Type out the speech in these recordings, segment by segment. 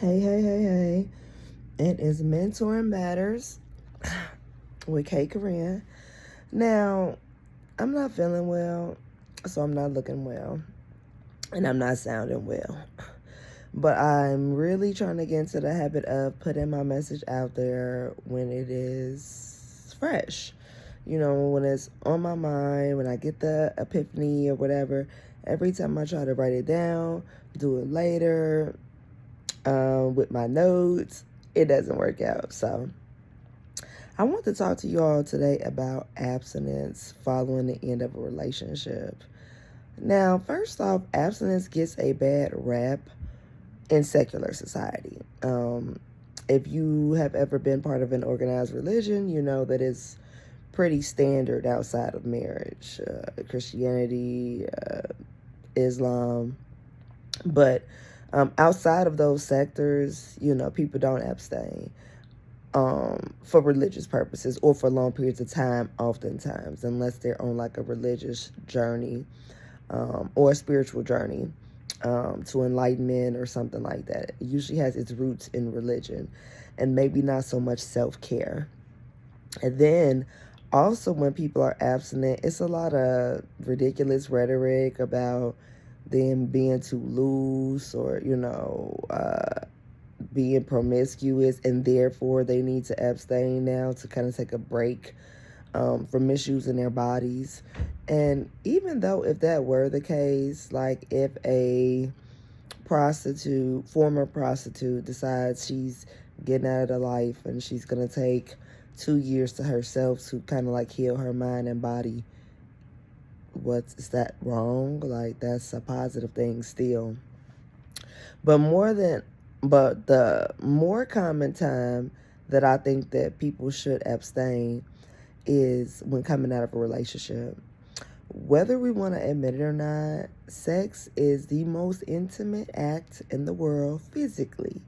Hey. It is Mentoring Matters with Kay Corinne. Now, I'm not feeling well, so I'm not looking well, and I'm not sounding well. But I'm really trying to get into the habit of putting my message out there when it is fresh. When it's on my mind, when I get the epiphany or whatever, every time I try to write it down, do it later, with my notes, it doesn't work out. So I want to talk to you all today about abstinence following the end of a relationship. Now, first off, abstinence gets a bad rap in secular society. If you have ever been part of an organized religion, you know that it's pretty standard outside of marriage, Christianity, Islam. But outside of those sectors, people don't abstain for religious purposes or for long periods of time, oftentimes, unless they're on like a religious journey or a spiritual journey to enlightenment or something like that. It usually has its roots in religion and maybe not so much self-care. And then also when people are abstinent, it's a lot of ridiculous rhetoric about them being too loose or, being promiscuous, and therefore they need to abstain now to kind of take a break from issues in their bodies. And even though if that were the case, like if a former prostitute, decides she's getting out of the life and she's going to take 2 years to herself to kind of like heal her mind and body, is that wrong? Like, that's a positive thing still. But the more common time that I think that people should abstain is when coming out of a relationship. Whether we want to admit it or not, sex is the most intimate act in the world physically.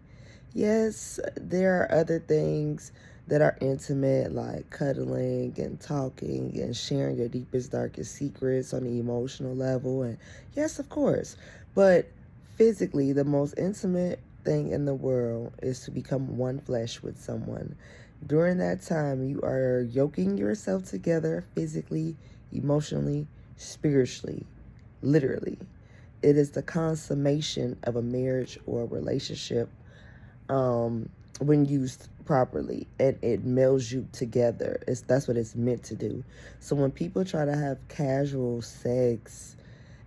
Yes, there are other things that are intimate, like cuddling and talking and sharing your deepest, darkest secrets on the emotional level. And yes, of course. But physically, the most intimate thing in the world is to become one flesh with someone. During that time, you are yoking yourself together physically, emotionally, spiritually, literally. It is the consummation of a marriage or a relationship when used properly, and it melds you together. That's what it's meant to do. So when people try to have casual sex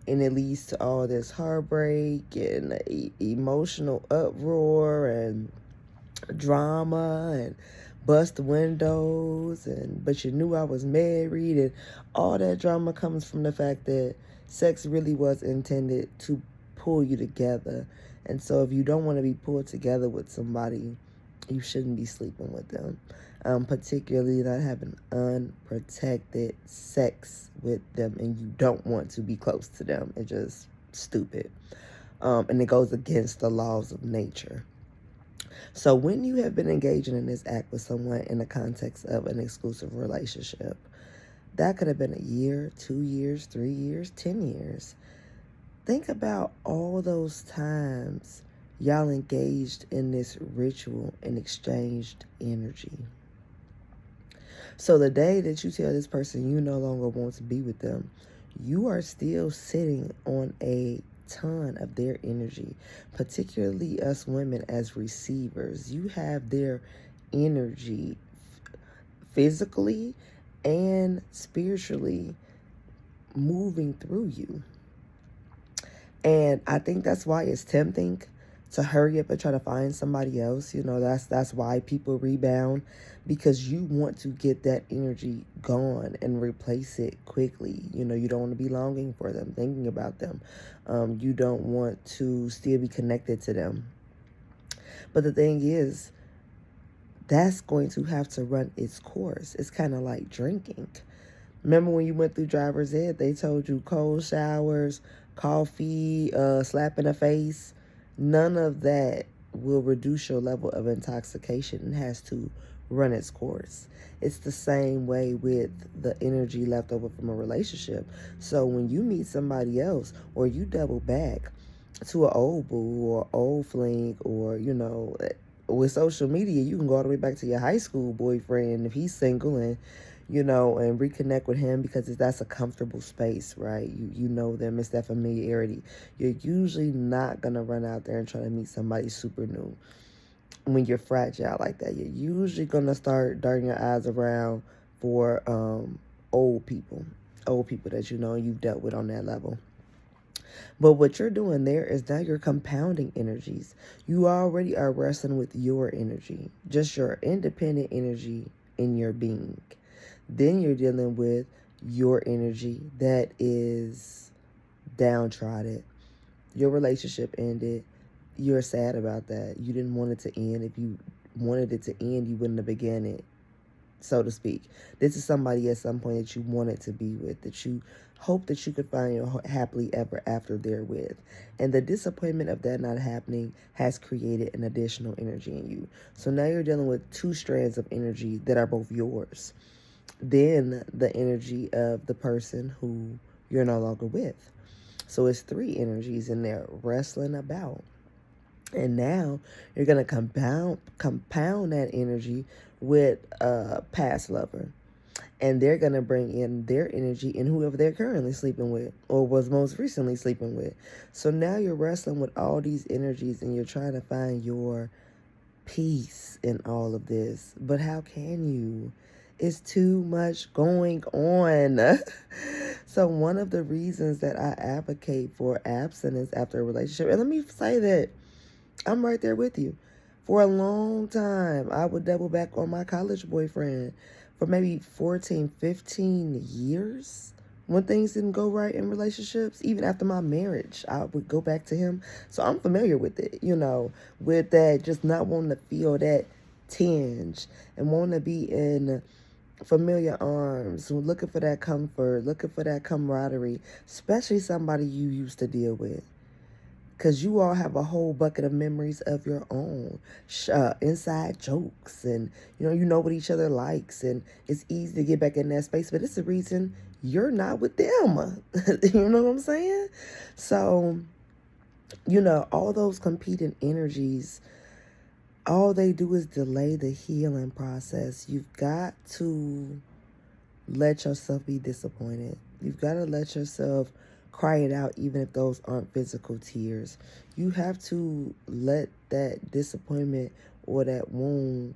and it leads to all this heartbreak and emotional uproar and drama and bust windows, but you knew I was married, and all that drama comes from the fact that sex really was intended to pull you together. And so if you don't want to be pulled together with somebody, you shouldn't be sleeping with them, particularly not having unprotected sex with them, and you don't want to be close to them. It's just stupid, and it goes against the laws of nature. So when you have been engaging in this act with someone in the context of an exclusive relationship, that could have been a year, 2 years, 3 years, 10 years. Think about all those times y'all engaged in this ritual and exchanged energy. So the day that you tell this person you no longer want to be with them, you are still sitting on a ton of their energy, particularly us women as receivers. You have their energy physically and spiritually moving through you. And I think that's why it's tempting to hurry up and try to find somebody else. That's why people rebound, because you want to get that energy gone and replace it quickly. You don't want to be longing for them, thinking about them. You don't want to still be connected to them. But the thing is, that's going to have to run its course. It's kind of like drinking. Remember when you went through driver's ed, they told you cold showers, coffee, slap in the face. None of that will reduce your level of intoxication. It has to run its course. It's the same way with the energy left over from a relationship. So when you meet somebody else or you double back, to an old boo or old fling, or with social media you can go all the way back to your high school boyfriend if he's single, and and reconnect with him because that's a comfortable space, right? You know them, it's that familiarity. You're usually not gonna run out there and try to meet somebody super new when you're fragile like that. You're usually gonna start darting your eyes around for old people old people that you've dealt with on that level. But what you're doing there is now you're compounding energies. You already are wrestling with your energy, just your independent energy in your being. Then you're dealing with your energy that is downtrodden. Your relationship ended. You're sad about that. You didn't want it to end. If you wanted it to end, you wouldn't have began it, so to speak. This is somebody at some point that you wanted to be with, that you hope that you could find your happily ever after there with. And the disappointment of that not happening has created an additional energy in you. So now you're dealing with two strands of energy that are both yours. Then the energy of the person who you're no longer with. So it's three energies in there wrestling about. And now you're going to compound that energy with a past lover. And they're going to bring in their energy in whoever they're currently sleeping with or was most recently sleeping with. So now you're wrestling with all these energies and you're trying to find your peace in all of this. But how can you? It's too much going on. So one of the reasons that I advocate for abstinence after a relationship, and let me say that I'm right there with you. For a long time, I would double back on my college boyfriend for maybe 14, 15 years. When things didn't go right in relationships, even after my marriage, I would go back to him. So I'm familiar with it, with that, just not wanting to feel that tinge and wanting to be in familiar arms, looking for that comfort, looking for that camaraderie, especially somebody you used to deal with. Because you all have a whole bucket of memories of your own, inside jokes, and you know what each other likes, and it's easy to get back in that space. But it's the reason you're not with them. You know what I'm saying? So, all those competing energies, all they do is delay the healing process. You've got to let yourself be disappointed. You've got to let yourself cry it out, even if those aren't physical tears. You have to let that disappointment or that wound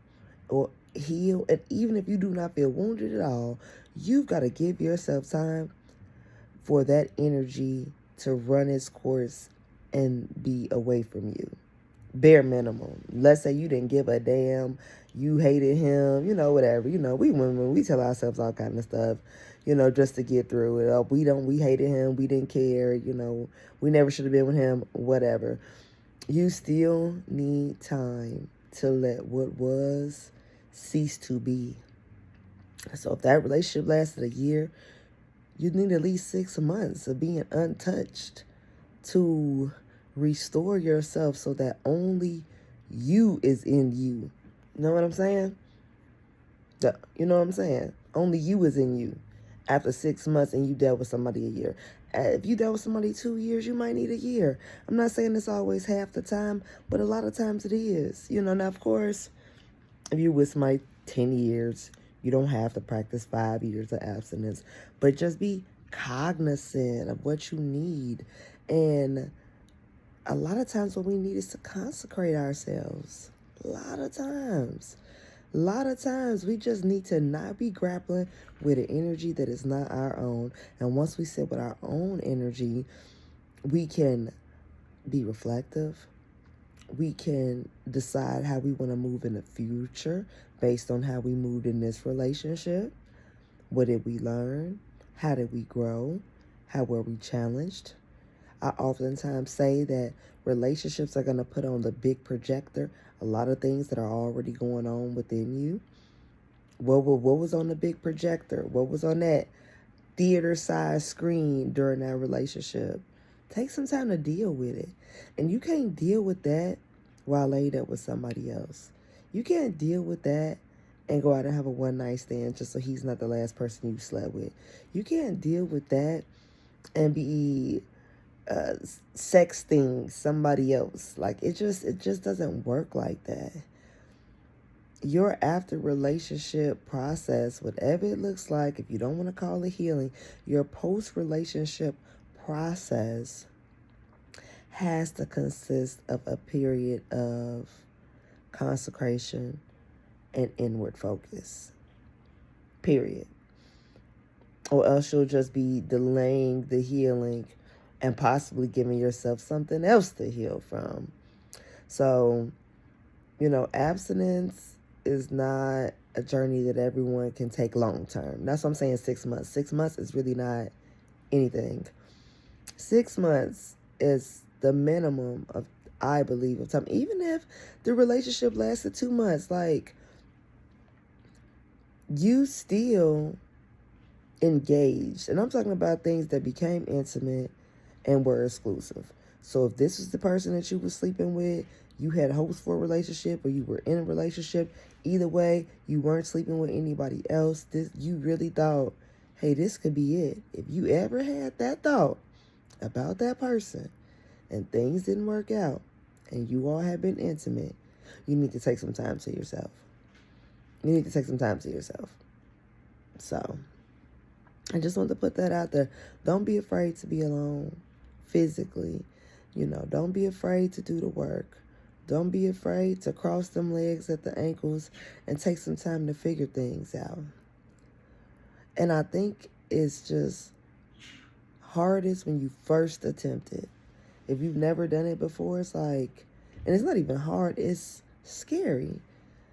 or heal. And even if you do not feel wounded at all, you've got to give yourself time for that energy to run its course and be away from you. Bare minimum. Let's say you didn't give a damn, you hated him, whatever. We women, we tell ourselves all kind of stuff, just to get through it. Oh, we hated him, we didn't care, we never should have been with him, whatever. You still need time to let what was cease to be. So if that relationship lasted a year, you need at least 6 months of being untouched to restore yourself so that only you is in you. You know what I'm saying? You know what I'm saying? Only you is in you after 6 months and you dealt with somebody a year. If you dealt with somebody 2 years, you might need a year. I'm not saying it's always half the time, but a lot of times it is. Now, of course, if you're with somebody 10 years, you don't have to practice 5 years of abstinence. But just be cognizant of what you need. And a lot of times what we need is to consecrate ourselves. A lot of times we just need to not be grappling with an energy that is not our own. And once we sit with our own energy, we can be reflective. We can decide how we want to move in the future based on how we moved in this relationship. What did we learn? How did we grow? How were we challenged? I oftentimes say that relationships are going to put on the big projector a lot of things that are already going on within you. What was on the big projector? What was on that theater-sized screen during that relationship? Take some time to deal with it. And you can't deal with that while laid up with somebody else. You can't deal with that and go out and have a one-night stand just so he's not the last person you slept with. You can't deal with that and be sexting somebody else. Like, it just doesn't work like that. Your after relationship process, whatever it looks like, if you don't want to call it healing, your post relationship process has to consist of a period of consecration and inward focus. Period. Or else you'll just be delaying the healing and possibly giving yourself something else to heal from. So, abstinence is not a journey that everyone can take long term. That's what I'm saying, 6 months. 6 months is really not anything. 6 months is the minimum of, I believe, of time. Even if the relationship lasted 2 months, like, you still engaged. And I'm talking about things that became intimate and were exclusive. So if this was the person that you were sleeping with, you had hopes for a relationship, or you were in a relationship, either way, you weren't sleeping with anybody else. You really thought, hey, this could be it. If you ever had that thought about that person and things didn't work out and you all have been intimate, you need to take some time to yourself. You need to take some time to yourself. So I just want to put that out there. Don't be afraid to be alone physically. Don't be afraid to do the work. Don't be afraid to cross them legs at the ankles and take some time to figure things out. And I think it's just hardest when you first attempt it. If you've never done it before, it's like, and it's not even hard, it's scary.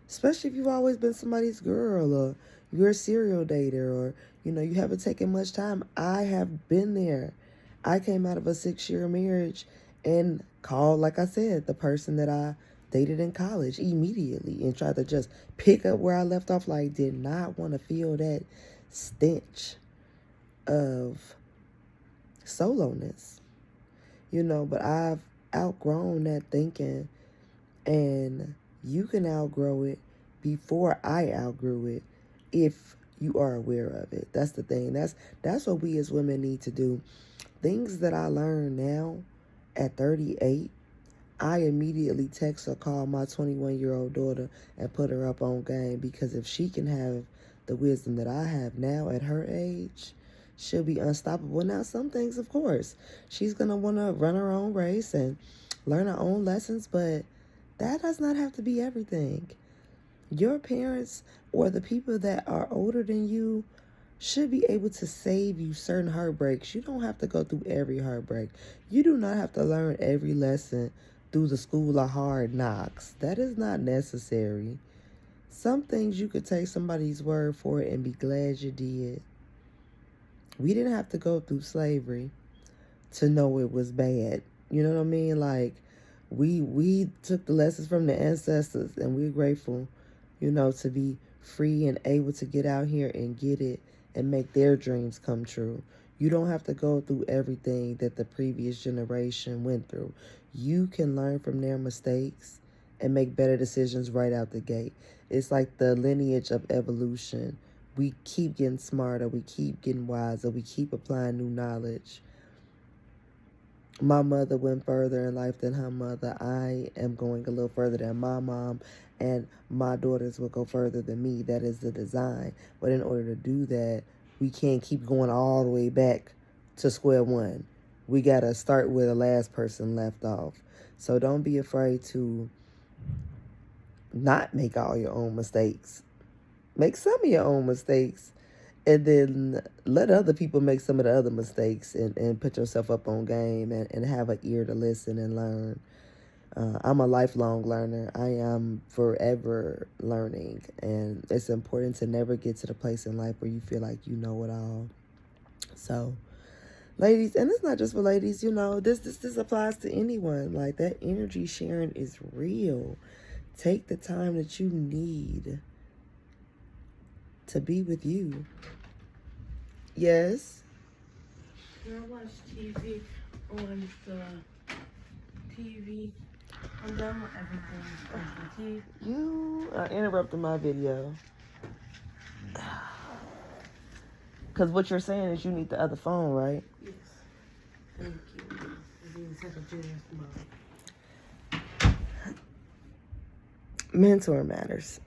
Especially if you've always been somebody's girl, or you're a serial dater, or, you haven't taken much time. I have been there. I came out of a 6-year marriage and called, like I said, the person that I dated in college immediately and tried to just pick up where I left off. Like, did not want to feel that stench of soloness, but I've outgrown that thinking, and you can outgrow it before I outgrew it if you are aware of it. That's the thing. That's what we as women need to do. Things that I learned now at 38, I immediately text or call my 21-year-old daughter and put her up on game, because if she can have the wisdom that I have now at her age, she'll be unstoppable. Now, some things, of course, she's going to want to run her own race and learn her own lessons, but that does not have to be everything. Your parents or the people that are older than you should be able to save you certain heartbreaks. You don't have to go through every heartbreak. You do not have to learn every lesson through the school of hard knocks. That is not necessary. Some things you could take somebody's word for it and be glad you did. We didn't have to go through slavery to know it was bad. You know what I mean? Like, we took the lessons from the ancestors, and we're grateful, to be free and able to get out here and get it and make their dreams come true. You don't have to go through everything that the previous generation went through. You can learn from their mistakes and make better decisions right out the gate. It's like the lineage of evolution. We keep getting smarter. We keep getting wiser. We keep applying new knowledge. My mother went further in life than her mother. I am going a little further than my mom, and my daughters will go further than me. That is the design. But in order to do that, we can't keep going all the way back to square one. We got to start where the last person left off. So don't be afraid to not make all your own mistakes. Make some of your own mistakes, and then let other people make some of the other mistakes, and put yourself up on game, and have an ear to listen and learn. I'm a lifelong learner. I am forever learning, and it's important to never get to the place in life where you feel like you know it all. So, ladies, and it's not just for ladies, this applies to anyone. Like, that energy sharing is real. Take the time that you need to be with you. Yes? I watch TV on the TV. I'm done with everything. You are interrupting my video. Because what you're saying is you need the other phone, right? Yes. Thank you. like a generous mom. Mentor matters.